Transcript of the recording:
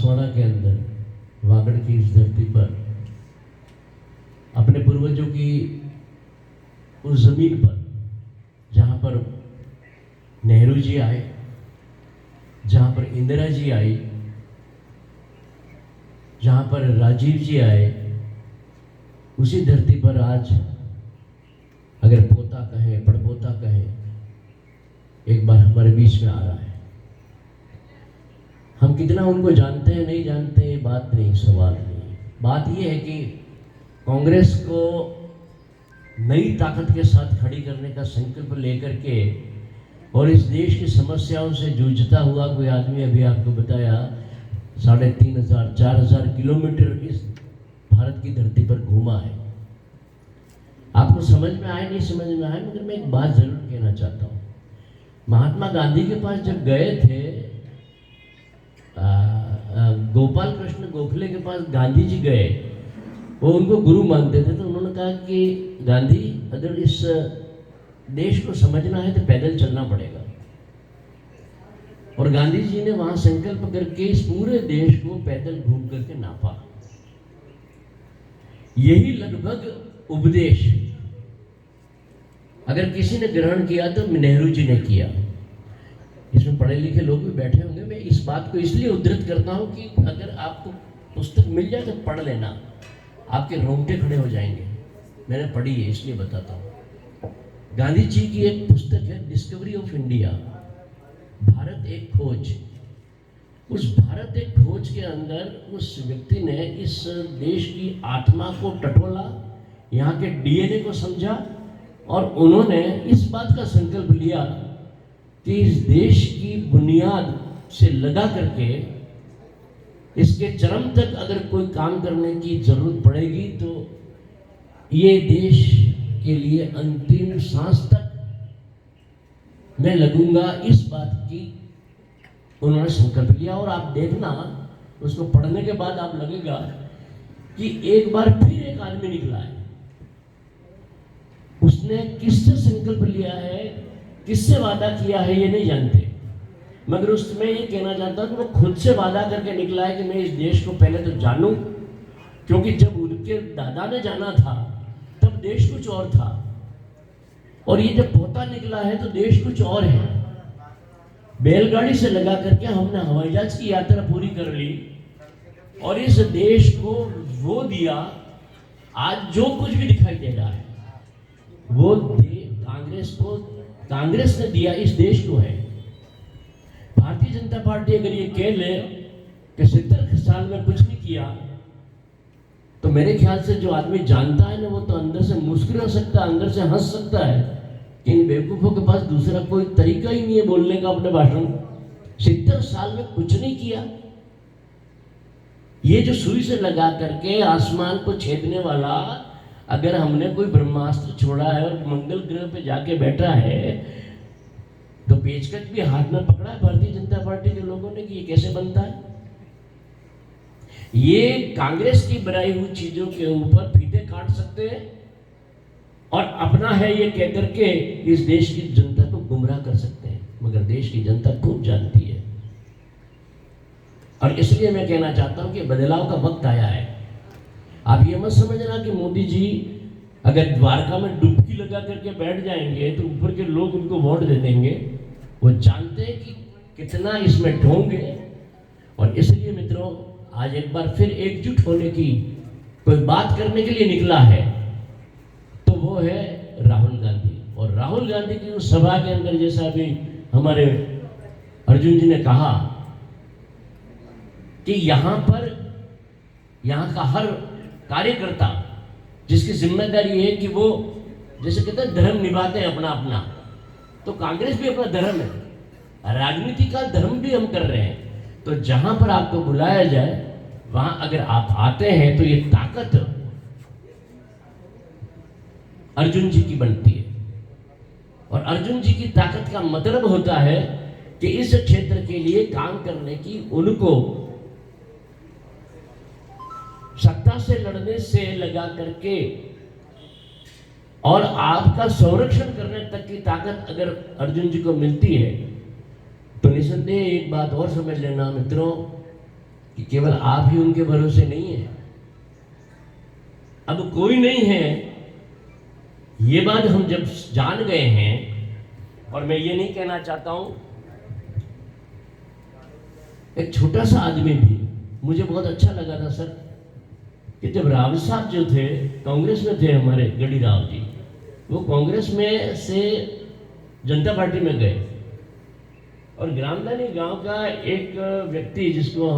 बांसवाड़ा के अंदर वागड़ की इस धरती पर अपने पूर्वजों की उस जमीन पर जहाँ पर नेहरू जी आए, जहाँ पर इंदिरा जी आई, जहाँ पर राजीव जी आए, उसी धरती पर आज अगर पोता कहें पड़पोता कहें एक बार हमारे बीच में आ रहा है। हम कितना उनको जानते हैं नहीं जानते हैं बात नहीं, सवाल नहीं। बात यह है कि कांग्रेस को नई ताकत के साथ खड़ी करने का संकल्प लेकर के और इस देश की समस्याओं से जूझता हुआ कोई आदमी, अभी आपको बताया 3,500-4,000 किलोमीटर इस भारत की धरती पर घूमा है। आपको समझ में आए नहीं समझ में आए, मगर मैं एक बात जरूर कहना चाहता हूँ। महात्मा गांधी के पास जब गए थे, गोपाल कृष्ण गोखले के पास गांधी जी गए, वो उनको गुरु मानते थे, तो उन्होंने कहा कि गांधी, अगर इस देश को समझना है तो पैदल चलना पड़ेगा। और गांधी जी ने वहां संकल्प करके इस पूरे देश को पैदल घूम करके नापा। यही लगभग उपदेश अगर किसी ने ग्रहण किया तो नेहरू जी ने किया। इसमें पढ़े लिखे लोग भी बैठे होंगे। मैं इस बात को इसलिए उद्धृत करता हूं कि अगर आपको पुस्तक मिल जाए तो पढ़ लेना, आपके रोंगटे खड़े हो जाएंगे। मैंने पढ़ी है इसलिए बताता हूँ। गांधी जी की एक पुस्तक है डिस्कवरी ऑफ इंडिया, भारत एक खोज। उस भारत एक खोज के अंदर उस व्यक्ति ने इस देश की आत्मा को टटोला, यहाँ के डीएनए को समझा, और उन्होंने इस बात का संकल्प लिया कि इस देश की बुनियाद से लगा करके इसके चरम तक अगर कोई काम करने की जरूरत पड़ेगी तो ये देश के लिए अंतिम सांस तक मैं लगूंगा, इस बात की उन्होंने संकल्प लिया। और आप देखना, उसको पढ़ने के बाद आप लगेगा कि एक बार फिर एक आदमी निकला है। उसने किससे संकल्प लिया है, किससे वादा किया है, ये नहीं जानते, मगर उसमें ये कहना चाहता हूं कि वो खुद से वादा करके निकला है कि मैं इस देश को पहले तो जानूं, क्योंकि जब उनके दादा ने जाना था तब देश कुछ और था, और ये जब पोता निकला है तो देश कुछ और है। बैलगाड़ी से लगा करके हमने हवाई जहाज की यात्रा पूरी कर ली और इस देश को वो दिया। आज जो कुछ भी दिखाई दे रहा है वो कांग्रेस ने दिया, इस देश को है। भारतीय जनता पार्टी अगर ये कह ले कि 70 साल में कुछ नहीं किया, तो मेरे ख्याल से जो आदमी जानता है ना, वो तो अंदर से मुस्कुरा सकता है, अंदर से हंस सकता है कि इन बेवकूफों के पास दूसरा कोई तरीका ही नहीं है बोलने का अपने भाषण। 70 साल में कुछ नहीं किया। ये जो सुई से लगा करके आसमान को छेदने वाला, अगर हमने कोई ब्रह्मास्त्र छोड़ा है और मंगल ग्रह पे जाके बैठा है, तो पेचकश भी हाथ में पकड़ा है भारतीय जनता पार्टी के लोगों ने कि ये कैसे बनता है। ये कांग्रेस की बनाई हुई चीजों के ऊपर फीते काट सकते हैं और अपना है ये कहकर के इस देश की जनता को गुमराह कर सकते हैं, मगर देश की जनता खूब जानती है। और इसलिए मैं कहना चाहता हूं कि बदलाव का वक्त आया है। आप ये मत समझना कि मोदी जी अगर द्वारका में डुबकी लगा करके बैठ जाएंगे तो ऊपर के लोग उनको वोट दे देंगे। वो जानते हैं कि कितना इसमें ढोंग है। और इसलिए मित्रों, आज एक बार फिर एकजुट होने की कोई बात करने के लिए निकला है तो वो है राहुल गांधी। और राहुल गांधी की उस सभा के अंदर, जैसा अभी हमारे अर्जुन जी ने कहा कि यहाँ का हर कार्यकर्ता जिसकी जिम्मेदारी है कि वो, जैसे कहते हैं धर्म निभाते हैं अपना अपना, तो कांग्रेस भी अपना धर्म है, राजनीति का धर्म भी हम कर रहे हैं। तो जहां पर आपको बुलाया जाए वहां अगर आप आते हैं तो ये ताकत अर्जुन जी की बनती है। और अर्जुन जी की ताकत का मतलब होता है कि इस क्षेत्र के लिए काम करने की उनको सत्ता से लड़ने से लगा करके और आपका संरक्षण करने तक की ताकत अगर अर्जुन जी को मिलती है तो निसंदेह एक बात और समझ लेना मित्रों कि केवल आप ही उनके भरोसे नहीं है, अब कोई नहीं है। ये बात हम जब जान गए हैं, और मैं ये नहीं कहना चाहता हूं, एक छोटा सा आदमी भी, मुझे बहुत अच्छा लगा था सर कि जब राव साहब जो थे कांग्रेस में थे, हमारे गढ़ी राव जी, वो कांग्रेस में से जनता पार्टी में गए, और ग्रामदानी गांव का एक व्यक्ति जिसको